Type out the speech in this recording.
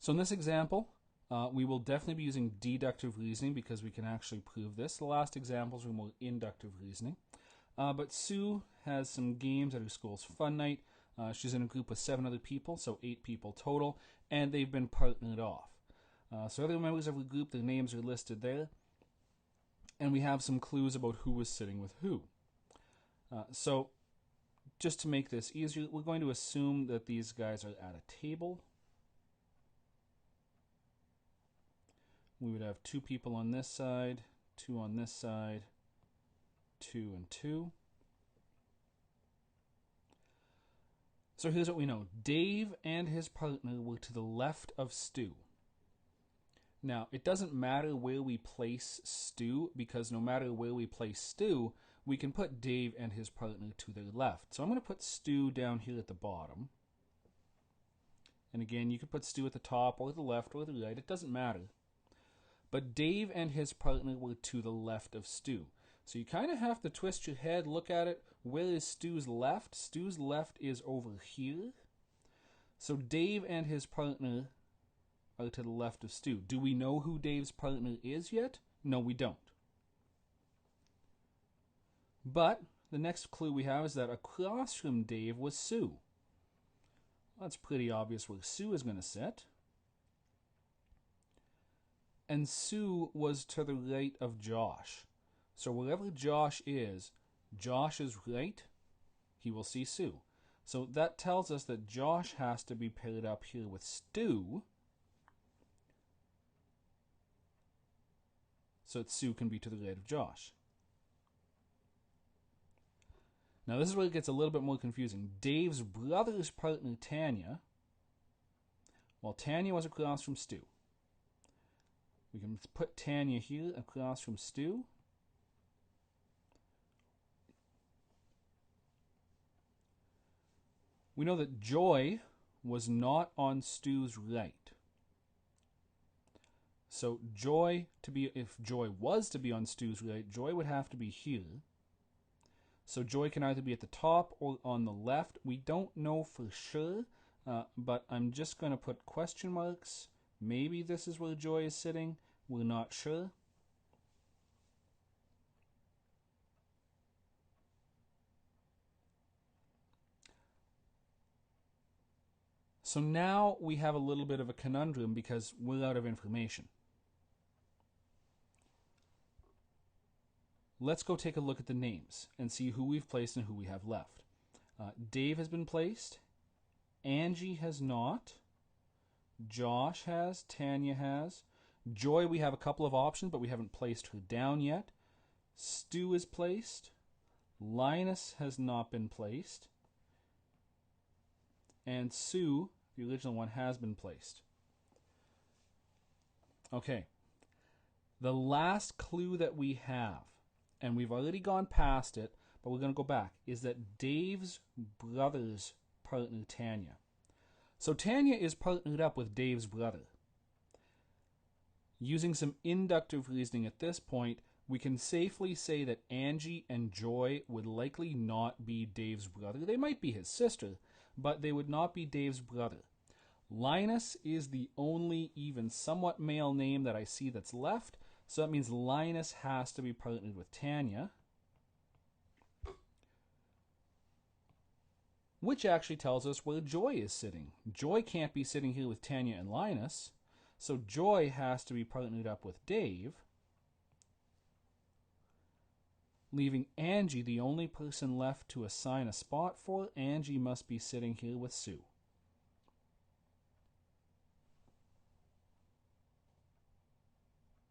So in this example, we will definitely be using deductive reasoning because we can actually prove this. The last examples were more inductive reasoning. But Sue has some games at her school's fun night. She's in a group with 7 other people, so 8 people total, and they've been partnered off. So other members of the group, their names are listed there, and we have some clues about who was sitting with who. So just to make this easier, we're going to assume that these guys are at a table. We would have 2 people on this side, 2 on this side, 2 and 2. So here's what we know. Dave and his partner were to the left of Stu. Now, it doesn't matter where we place Stu, because no matter where we place Stu, we can put Dave and his partner to their left. So I'm going to put Stu down here at the bottom. And again, you could put Stu at the top or the left or the right. It doesn't matter. But Dave and his partner were to the left of Stu. So you kind of have to twist your head, look at it. Where is Stu's left? Stu's left is over here. So Dave and his partner are to the left of Stu. Do we know who Dave's partner is yet? No, we don't. But the next clue we have is that across from Dave was Sue. Well, that's pretty obvious where Sue is going to sit. And Sue was to the right of Josh. So wherever Josh is right, he will see Sue. So that tells us that Josh has to be paired up here with Stu, so that Sue can be to the right of Josh. Now this is where it gets a little bit more confusing. Dave's brother's partner, Tanya, well, Tanya was across from Stu. We can put Tanya here across from Stu. We know that Joy was not on Stu's right. So if Joy was to be on Stu's right, Joy would have to be here. So Joy can either be at the top or on the left. We don't know for sure, but I'm just going to put question marks. Maybe this is where Joy is sitting. We're not sure. So now we have a little bit of a conundrum because we're out of information. Let's go take a look at the names and see who we've placed and who we have left. Dave has been placed. Angie has not. Josh has. Tanya has. Joy, we have a couple of options, but we haven't placed her down yet. Stu is placed. Linus has not been placed. And Sue, the original one, has been placed. Okay. The last clue that we have, and we've already gone past it, but we're going to go back, is that Dave's brother's partner, Tanya. So Tanya is partnered up with Dave's brother. Using some inductive reasoning at this point, we can safely say that Angie and Joy would likely not be Dave's brother. They might be his sister, but they would not be Dave's brother. Linus is the only even somewhat male name that I see that's left, so that means Linus has to be partnered with Tanya, which actually tells us where Joy is sitting. Joy can't be sitting here with Tanya and Linus, so Joy has to be partnered up with Dave, leaving Angie the only person left to assign a spot for. Angie must be sitting here with Sue.